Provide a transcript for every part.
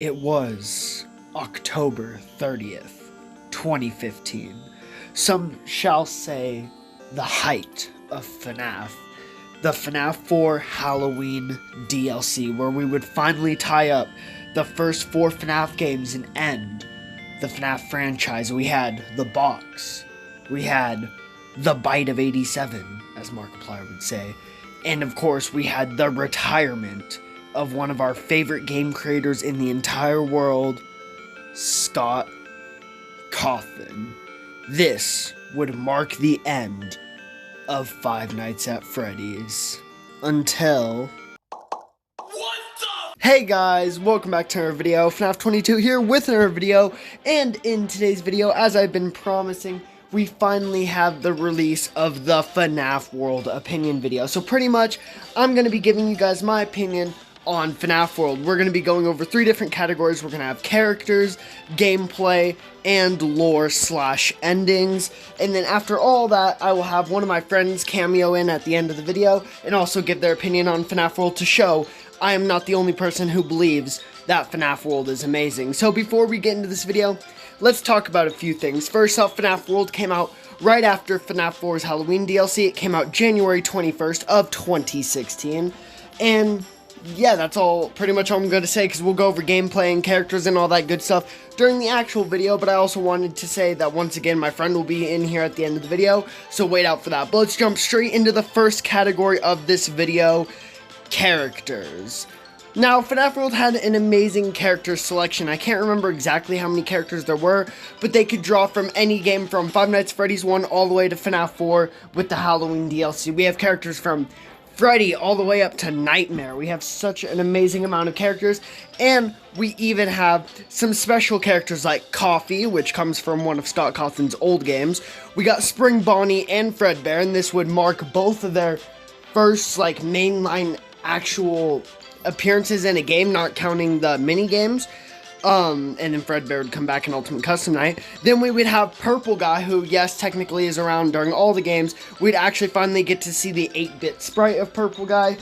It was October 30th, 2015. Some shall say the height of FNAF. The FNAF 4 Halloween DLC, where we would finally tie up the first 4 FNAF games and end the FNAF franchise. We had the box. We had the bite of 87, as Markiplier would say. And of course, we had the retirement of one of our favorite game creators in the entire world, Scott Cawthon. This would mark the end of Five Nights at Freddy's. Until... Hey guys, welcome back to another video. FNAF 22 here with another video, and in today's video, as I've been promising, we finally have the release of the FNAF World opinion video. So pretty much, I'm going to be giving you guys my opinion on FNAF World. We're going to be going over 3 different categories. We're going to have characters, gameplay, and lore/endings. And then after all that, I will have one of my friends cameo in at the end of the video and also give their opinion on FNAF World to show I am not the only person who believes that FNAF World is amazing. So before we get into this video, let's talk about a few things. First off, FNAF World came out right after FNAF 4's Halloween DLC. It came out January 21st of 2016. And yeah, that's pretty much all I'm going to say, because we'll go over gameplay and characters and all that good stuff during the actual video, but I also wanted to say that once again, my friend will be in here at the end of the video, so wait out for that. But let's jump straight into the first category of this video, characters. Now, FNAF World had an amazing character selection. I can't remember exactly how many characters there were, but they could draw from any game from Five Nights at Freddy's 1 all the way to FNAF 4 with the Halloween DLC. We have characters from Freddy all the way up to Nightmare. We have such an amazing amount of characters, and we even have some special characters like Coffee, which comes from one of Scott Cawthon's old games. We got Spring Bonnie and Fredbear, and this would mark both of their first like mainline actual appearances in a game, not counting the mini games. And then Fredbear would come back in Ultimate Custom Night. Then we would have Purple Guy, who, yes, technically is around during all the games. We'd actually finally get to see the 8-bit sprite of Purple Guy,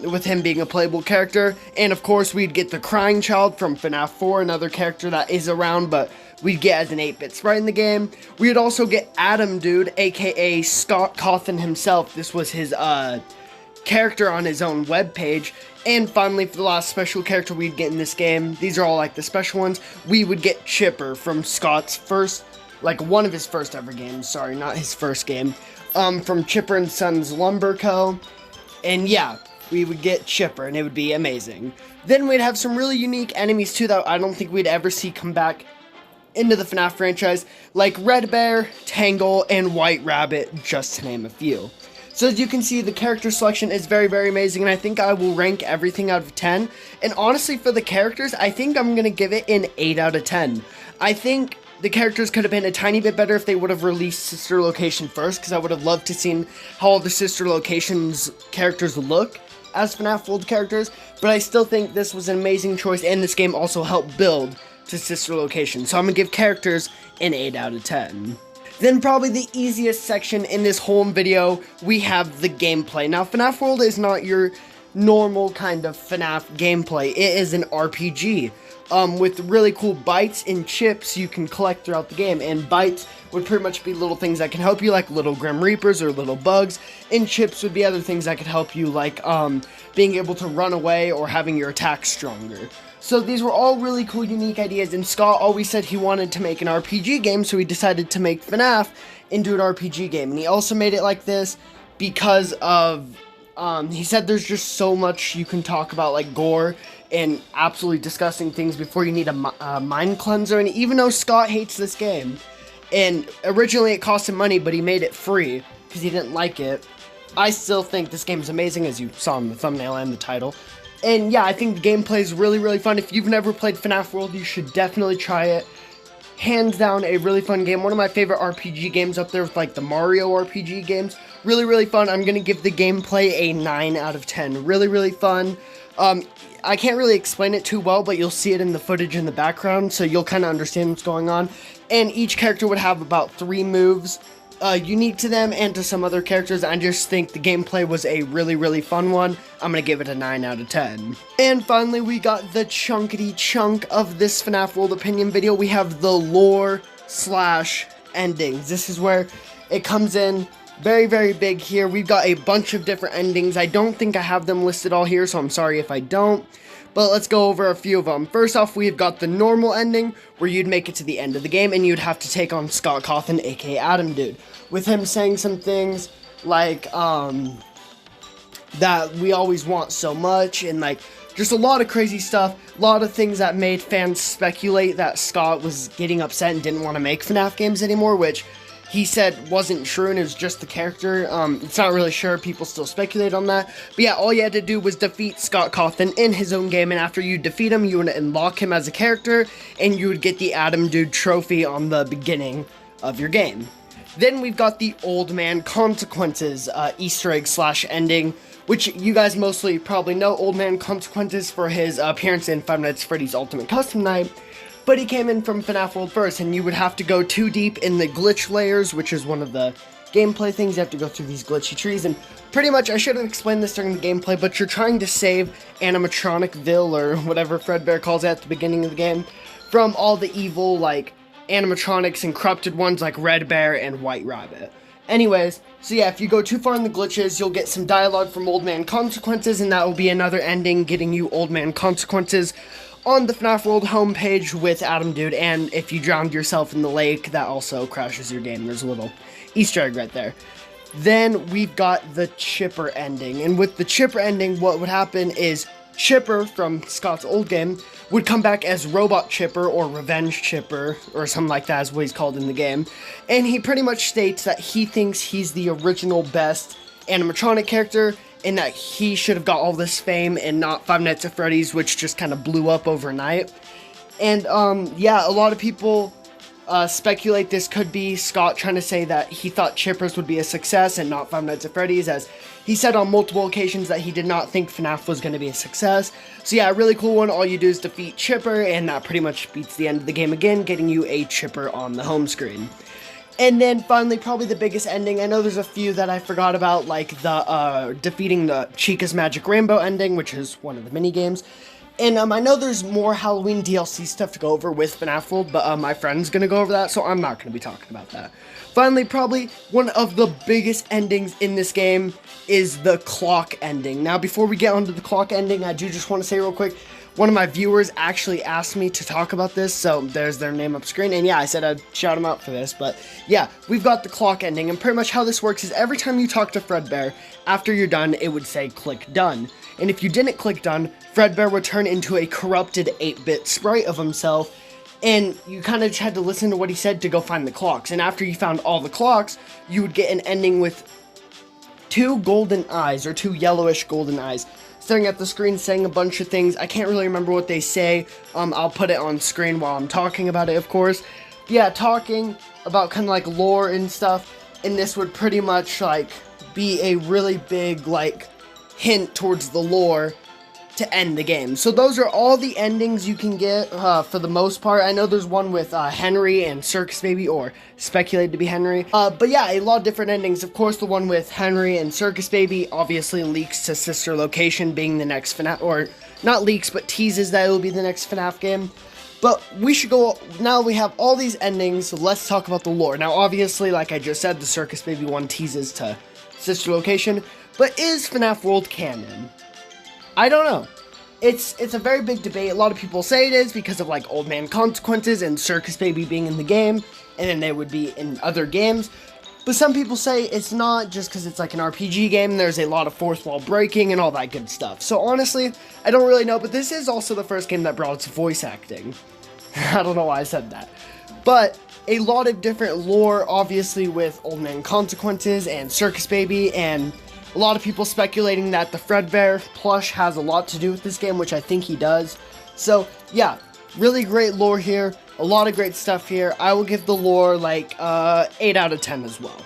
with him being a playable character. And, of course, we'd get the Crying Child from FNAF 4, another character that is around, but we'd get as an 8-bit sprite in the game. We'd also get Adam Dude, aka Scott Cawthon himself. This was his, character on his own webpage. And finally, for the last special character we'd get in this game, these are all like the special ones, we would get Chipper from Scott's first, like one of his first ever games, sorry, not his first game, from Chipper and Sons Lumber Co. And yeah, we would get Chipper, and it would be amazing. Then we'd have some really unique enemies too that I don't think we'd ever see come back into the FNAF franchise, like Red Bear, Tangle, and White Rabbit, just to name a few. So as you can see, the character selection is very, very amazing, and I think I will rank everything out of 10. And honestly, for the characters, I think I'm going to give it an 8 out of 10. I think the characters could have been a tiny bit better if they would have released Sister Location first, because I would have loved to seen how all the Sister Location's characters look as FNAF World characters. But I still think this was an amazing choice, and this game also helped build to Sister Location. So I'm going to give characters an 8 out of 10. Then probably the easiest section in this whole video, we have the gameplay. Now, FNAF World is not your normal kind of FNAF gameplay. It is an RPG with really cool bites and chips you can collect throughout the game. And bites would pretty much be little things that can help you, like little Grim Reapers or little bugs. And chips would be other things that could help you, like being able to run away or having your attacks stronger. So these were all really cool, unique ideas, and Scott always said he wanted to make an RPG game, so he decided to make FNAF into an RPG game. And he also made it like this because of, he said there's just so much you can talk about, like gore and absolutely disgusting things before you need a mind cleanser. And even though Scott hates this game, and originally it cost him money, but he made it free because he didn't like it, I still think this game is amazing, as you saw in the thumbnail and the title. And yeah, I think the gameplay is really, really fun. If you've never played FNAF World, you should definitely try it. Hands down, a really fun game. One of my favorite RPG games up there with like the Mario RPG games. Really, really fun. I'm going to give the gameplay a 9 out of 10. Really, really fun. I can't really explain it too well, but you'll see it in the footage in the background, so you'll kind of understand what's going on. And each character would have about 3 moves unique to them and to some other characters. I just think the gameplay was a really fun one. I'm gonna give it a 9 out of 10. And finally, we got the chunkity chunk of this FNAF World Opinion video. We have the lore / endings. This is where it comes in very big here. We've got a bunch of different endings. I don't think I have them listed all here, so I'm sorry if I don't. But let's go over a few of them. First off, we've got the normal ending, where you'd make it to the end of the game, and you'd have to take on Scott Cawthon, aka Adam Dude, with him saying some things like, that we always want so much, and like, just a lot of crazy stuff, a lot of things that made fans speculate that Scott was getting upset and didn't want to make FNAF games anymore, which he said wasn't true, and it was just the character. It's not really sure, people still speculate on that. But yeah, all you had to do was defeat Scott Cawthon in his own game, and after you defeat him, you would unlock him as a character, and you would get the Adam Dude trophy on the beginning of your game. Then we've got the Old Man Consequences Easter egg / ending, which you guys mostly probably know. Old Man Consequences for his appearance in Five Nights at Freddy's Ultimate Custom Night. But he came in from FNAF World first, and you would have to go too deep in the glitch layers, which is one of the gameplay things. You have to go through these glitchy trees, and pretty much, I should have explained this during the gameplay, but you're trying to save Animatronicville, or whatever Fredbear calls it at the beginning of the game, from all the evil, like, animatronics and corrupted ones like Red Bear and White Rabbit. Anyways, so yeah, if you go too far in the glitches, you'll get some dialogue from Old Man Consequences, and that will be another ending, getting you Old Man Consequences on the FNAF World homepage with Adam Dude, and if you drowned yourself in the lake, that also crashes your game. There's a little Easter egg right there. Then we've got the Chipper ending, and with the Chipper ending, what would happen is Chipper from Scott's old game would come back as Robot Chipper, or Revenge Chipper, or something like that is what he's called in the game, and he pretty much states that he thinks he's the original best animatronic character, and that he should have got all this fame and not Five Nights at Freddy's, which just kind of blew up overnight. And yeah, a lot of people speculate this could be Scott trying to say that he thought Chippers would be a success and not Five Nights at Freddy's, as he said on multiple occasions that he did not think FNAF was going to be a success. So yeah, a really cool one. All you do is defeat Chipper, and that pretty much beats the end of the game again, getting you a Chipper on the home screen. And then finally, probably the biggest ending. I know there's a few that I forgot about, like the defeating the Chica's Magic Rainbow ending, which is one of the mini games. And I know there's more Halloween DLC stuff to go over with FNAF World, but my friend's gonna go over that, so I'm not gonna be talking about that. Finally, probably one of the biggest endings in this game is the clock ending. Now, before we get onto the clock ending, I do just want to say real quick, one of my viewers actually asked me to talk about this, so there's their name up screen, and yeah, I said I'd shout them out for this, but yeah, we've got the clock ending, and pretty much how this works is every time you talk to Fredbear, after you're done, it would say click done, and if you didn't click done, Fredbear would turn into a corrupted 8-bit sprite of himself, and you kind of just had to listen to what he said to go find the clocks, and after you found all the clocks, you would get an ending with 2 golden eyes, or 2 yellowish golden eyes, staring at the screen saying a bunch of things. I can't really remember what they say. I'll put it on screen while I'm talking about it, of course. Yeah, talking about kind of like lore and stuff, and this would pretty much like be a really big like hint towards the lore to end the game. So those are all the endings you can get for the most part. I know there's one with Henry and Circus Baby, or speculated to be Henry. But yeah, a lot of different endings. Of course, the one with Henry and Circus Baby obviously leaks to Sister Location being the next FNAF, or not leaks, but teases that it will be the next FNAF game. But we should go, now we have all these endings, so let's talk about the lore. Now, obviously, like I just said, the Circus Baby one teases to Sister Location, but is FNAF World canon? I don't know. It's a very big debate. A lot of people say it is because of like Old Man Consequences and Circus Baby being in the game, and then they would be in other games. But some people say it's not, just because it's like an RPG game, and there's a lot of fourth wall breaking and all that good stuff. So honestly, I don't really know, but this is also the first game that brought its voice acting. I don't know why I said that. But a lot of different lore, obviously, with Old Man Consequences and Circus Baby, and a lot of people speculating that the Fredbear plush has a lot to do with this game, which I think he does. So, yeah, really great lore here. A lot of great stuff here. I will give the lore, like, 8 out of 10 as well.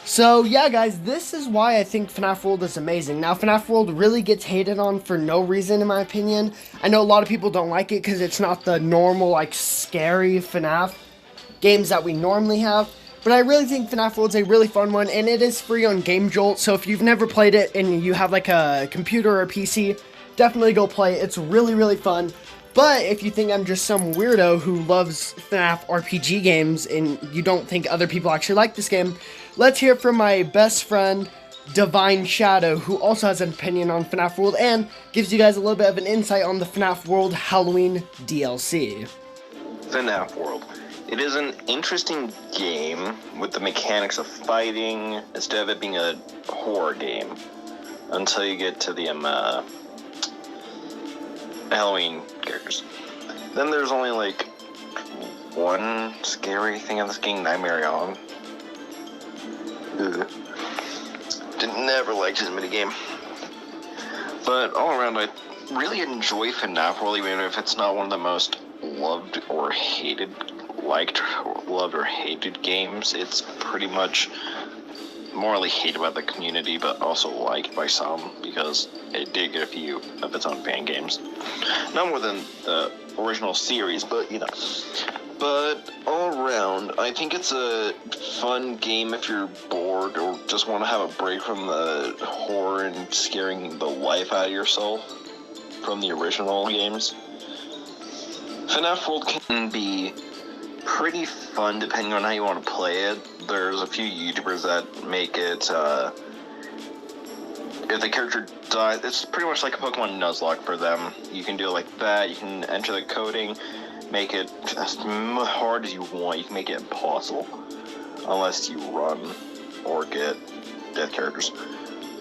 So, yeah, guys, this is why I think FNAF World is amazing. Now, FNAF World really gets hated on for no reason, in my opinion. I know a lot of people don't like it because it's not the normal, like, scary FNAF games that we normally have. But I really think FNAF World's a really fun one, and it is free on Game Jolt, so if you've never played it and you have like a computer or a PC, definitely go play it. It's really, really fun. But if you think I'm just some weirdo who loves FNAF RPG games and you don't think other people actually like this game, let's hear from my best friend, Divine Shadow, who also has an opinion on FNAF World and gives you guys a little bit of an insight on the FNAF World Halloween DLC. FNAF World. It is an interesting game with the mechanics of fighting instead of it being a horror game until you get to the Halloween characters. Then there's only like one scary thing in this game, Nightmare on. Never liked his minigame. But all around, I really enjoy FNAF World, even if it's not one of the most loved or hated games. It's pretty much morally hated by the community, but also liked by some, because it did get a few of its own fan games. Not more than the original series, but you know. But all around, I think it's a fun game if you're bored or just want to have a break from the horror and scaring the life out of yourself from the original games. FNAF World can be pretty fun depending on how you want to play it. There's a few YouTubers that make it, if the character dies, it's pretty much like a Pokemon Nuzlocke for them. You can do it like that, you can enter the coding, make it as hard as you want, you can make it impossible. Unless you run or get death characters.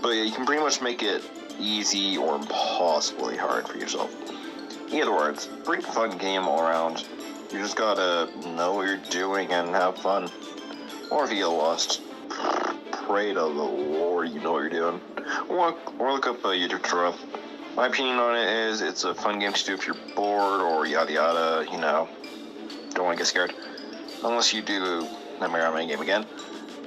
But yeah, you can pretty much make it easy or impossibly hard for yourself. Either way, it's a pretty fun game all around. You just gotta know what you're doing and have fun. Or if you get lost, pray to the Lord you know what you're doing. Or look up a YouTube tutorial. My opinion on it is it's a fun game to do if you're bored or yada yada, you know. Don't want to get scared. Unless you do Nightmare on My game again.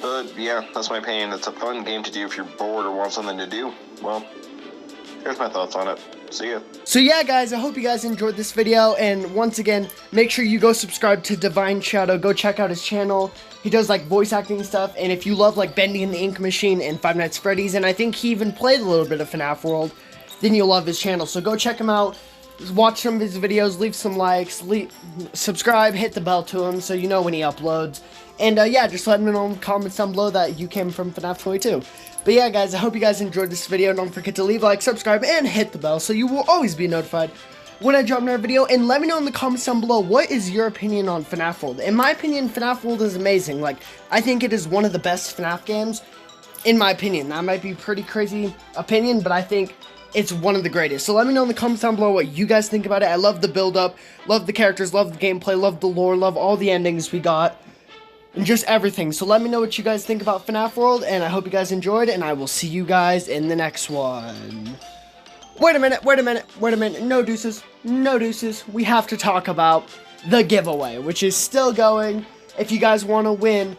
But yeah, that's my opinion. It's a fun game to do if you're bored or want something to do. Well, here's my thoughts on it. See ya. So yeah, guys, I hope you guys enjoyed this video, and once again, make sure you go subscribe to Divine Shadow. Go check out his channel. He does like voice acting stuff, and if you love like Bendy and the Ink Machine and Five Nights at Freddy's, and I think he even played a little bit of FNAF World, then you'll love his channel. So go check him out, watch some of his videos, leave some likes, subscribe, hit the bell to him so you know when he uploads. And yeah, just let me know in the comments down below that you came from FNAF 22. But yeah, guys, I hope you guys enjoyed this video. Don't forget to leave a like, subscribe, and hit the bell so you will always be notified when I drop another video. And let me know in the comments down below, what is your opinion on FNAF World? In my opinion, FNAF World is amazing. Like, I think it is one of the best FNAF games, in my opinion. That might be a pretty crazy opinion, but I think it's one of the greatest. So let me know in the comments down below what you guys think about it. I love the build-up, love the characters, love the gameplay, love the lore, love all the endings we got, and just everything. So let me know what you guys think about FNAF World, and I hope you guys enjoyed, and I will see you guys in the next one. Wait a minute, no deuces, no deuces. We have to talk about the giveaway, which is still going. If you guys want to win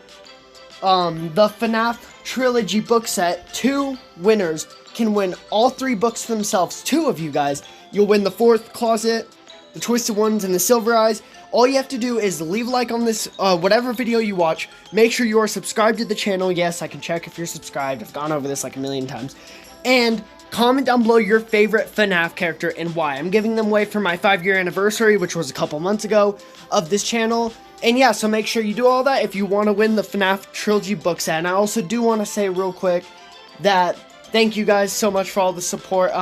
the FNAF Trilogy book set, 2 winners can win all 3 books themselves. 2 of you guys. You'll win the 4th Closet, the Twisted Ones, and the Silver Eyes. All you have to do is leave a like on this, whatever video you watch. Make sure you are subscribed to the channel. Yes, I can check if you're subscribed. I've gone over this like a million times. And comment down below your favorite FNAF character and why. I'm giving them away for my 5-year anniversary, which was a couple months ago, of this channel. And yeah, so make sure you do all that if you want to win the FNAF Trilogy book set. And I also do want to say real quick that thank you guys so much for all the support.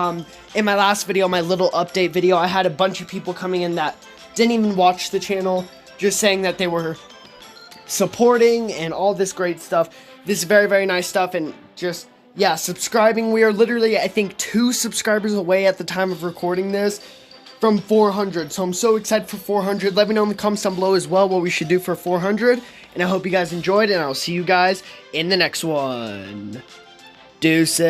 In my last video, my little update video, I had a bunch of people coming in that didn't even watch the channel, just saying that they were supporting and all this great stuff. This is very, very nice stuff, and just, yeah, subscribing. We are literally, I think, 2 subscribers away at the time of recording this from 400, so I'm so excited for 400. Let me know in the comments down below as well what we should do for 400, and I hope you guys enjoyed, and I'll see you guys in the next one. Deuces.